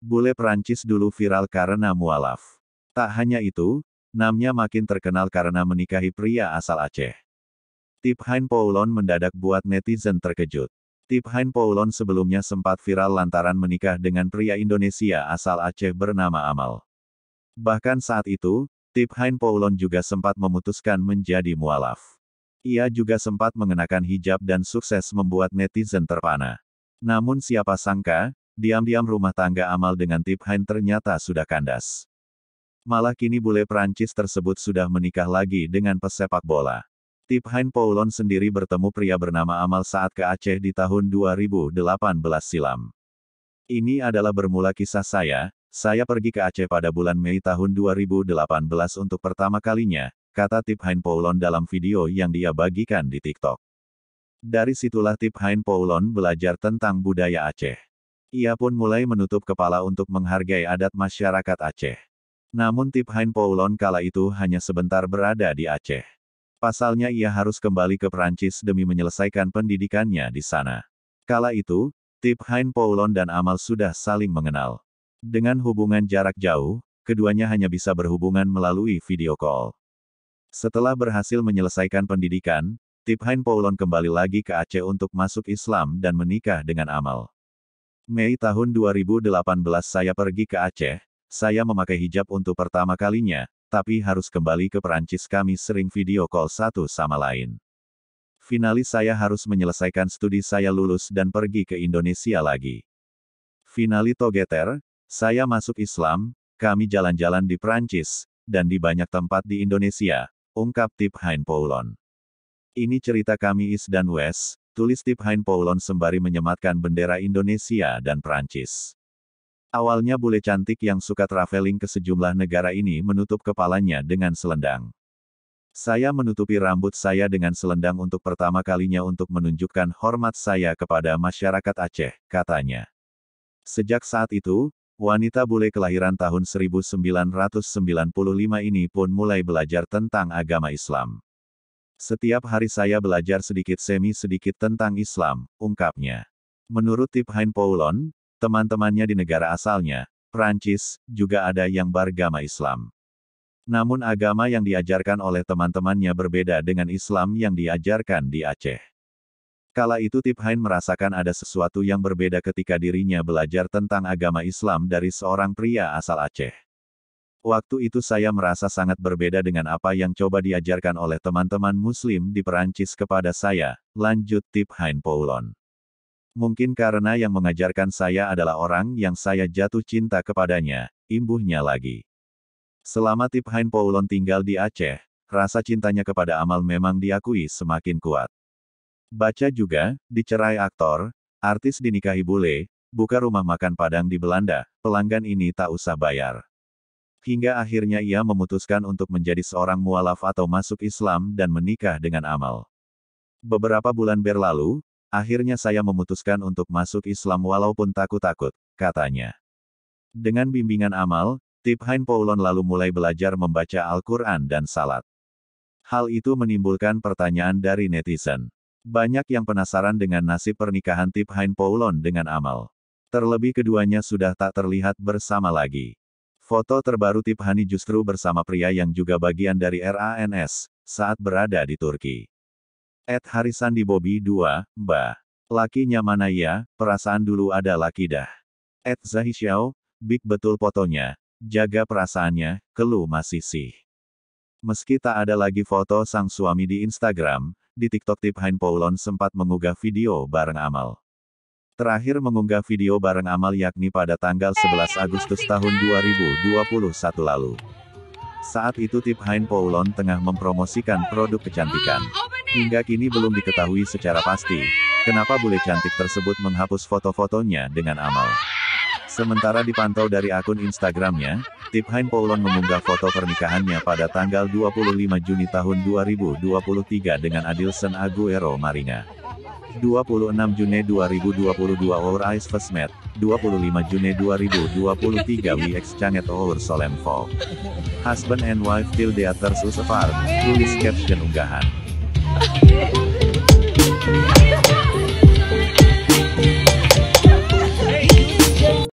Bule Prancis dulu viral karena mualaf. Tak hanya itu, namanya makin terkenal karena menikahi pria asal Aceh. Tip Hein Poulon mendadak buat netizen terkejut. Tip Hein Poulon sebelumnya sempat viral lantaran menikah dengan pria Indonesia asal Aceh bernama Amal. Bahkan saat itu, Tip Hein Poulon juga sempat memutuskan menjadi mualaf. Ia juga sempat mengenakan hijab dan sukses membuat netizen terpana. Namun siapa sangka, diam-diam rumah tangga Amal dengan Tip Hein ternyata sudah kandas. Malah kini bule Prancis tersebut sudah menikah lagi dengan pesepak bola. Tip Hein Poulon sendiri bertemu pria bernama Amal saat ke Aceh di tahun 2018 silam. Ini adalah bermula kisah saya pergi ke Aceh pada bulan Mei tahun 2018 untuk pertama kalinya, kata Tip Hein Poulon dalam video yang dia bagikan di TikTok. Dari situlah Tip Hein Poulon belajar tentang budaya Aceh. Ia pun mulai menutup kepala untuk menghargai adat masyarakat Aceh. Namun Tip Hein Poulon kala itu hanya sebentar berada di Aceh. Pasalnya ia harus kembali ke Prancis demi menyelesaikan pendidikannya di sana. Kala itu, Tip Hein Poulon dan Amal sudah saling mengenal. Dengan hubungan jarak jauh, keduanya hanya bisa berhubungan melalui video call. Setelah berhasil menyelesaikan pendidikan, Tip Hein Poulon kembali lagi ke Aceh untuk masuk Islam dan menikah dengan Amal. Mei tahun 2018 saya pergi ke Aceh, saya memakai hijab untuk pertama kalinya, tapi harus kembali ke Perancis kami sering video call satu sama lain. Finalis saya harus menyelesaikan studi saya lulus dan pergi ke Indonesia lagi. Finali together, saya masuk Islam, kami jalan-jalan di Prancis, dan di banyak tempat di Indonesia, ungkap Tip Hein Poulon. Ini cerita kami East dan West, tulis Tip Hein Poulon sembari menyematkan bendera Indonesia dan Prancis. Awalnya bule cantik yang suka traveling ke sejumlah negara ini menutup kepalanya dengan selendang. Saya menutupi rambut saya dengan selendang untuk pertama kalinya untuk menunjukkan hormat saya kepada masyarakat Aceh, katanya. Sejak saat itu, wanita bule kelahiran tahun 1995 ini pun mulai belajar tentang agama Islam. Setiap hari saya belajar sedikit tentang Islam, ungkapnya. Menurut Tip Hein Poulon, teman-temannya di negara asalnya, Prancis, juga ada yang beragama Islam. Namun agama yang diajarkan oleh teman-temannya berbeda dengan Islam yang diajarkan di Aceh. Kala itu Tip Hein merasakan ada sesuatu yang berbeda ketika dirinya belajar tentang agama Islam dari seorang pria asal Aceh. Waktu itu saya merasa sangat berbeda dengan apa yang coba diajarkan oleh teman-teman Muslim di Perancis kepada saya, lanjut Tip Hein Poulon. Mungkin karena yang mengajarkan saya adalah orang yang saya jatuh cinta kepadanya, imbuhnya lagi. Selama Tip Hein Poulon tinggal di Aceh, rasa cintanya kepada Amal memang diakui semakin kuat. Baca juga, dicerai aktor, artis dinikahi bule, buka rumah makan Padang di Belanda, pelanggan ini tak usah bayar. Hingga akhirnya ia memutuskan untuk menjadi seorang mualaf atau masuk Islam dan menikah dengan Amal. Beberapa bulan berlalu, akhirnya saya memutuskan untuk masuk Islam walaupun takut-takut, katanya. Dengan bimbingan Amal, Tip Hein Poulon lalu mulai belajar membaca Al-Quran dan salat. Hal itu menimbulkan pertanyaan dari netizen. Banyak yang penasaran dengan nasib pernikahan Tip Hein Poulon dengan Amal. Terlebih keduanya sudah tak terlihat bersama lagi. Foto terbaru Tip Hein justru bersama pria yang juga bagian dari RANS, saat berada di Turki. @Harisandi Bobby 2, Mbah. Lakinya mana ya, perasaan dulu ada laki dah. @Zahisyao, big betul fotonya, jaga perasaannya, keluh masih sih. Meski tak ada lagi foto sang suami di Instagram, di TikTok Tip Hein Poulon sempat mengunggah video bareng Amal. Terakhir mengunggah video bareng Amal yakni pada tanggal 11 Agustus tahun 2021 lalu. Saat itu Tip Hein Poulon tengah mempromosikan produk kecantikan. Hingga kini belum diketahui secara pasti, kenapa bule cantik tersebut menghapus foto-fotonya dengan Amal. Sementara dipantau dari akun Instagramnya, Tip Hein Poulon mengunggah foto pernikahannya pada tanggal 25 Juni tahun 2023 dengan Adilson Aguero Maringa. 26 Juni 2022 Our Eyes First Met, 25 Juni 2023 We Exchanged Our Solemn Vow. Husband and wife till theaters apart, tulis caption unggahan.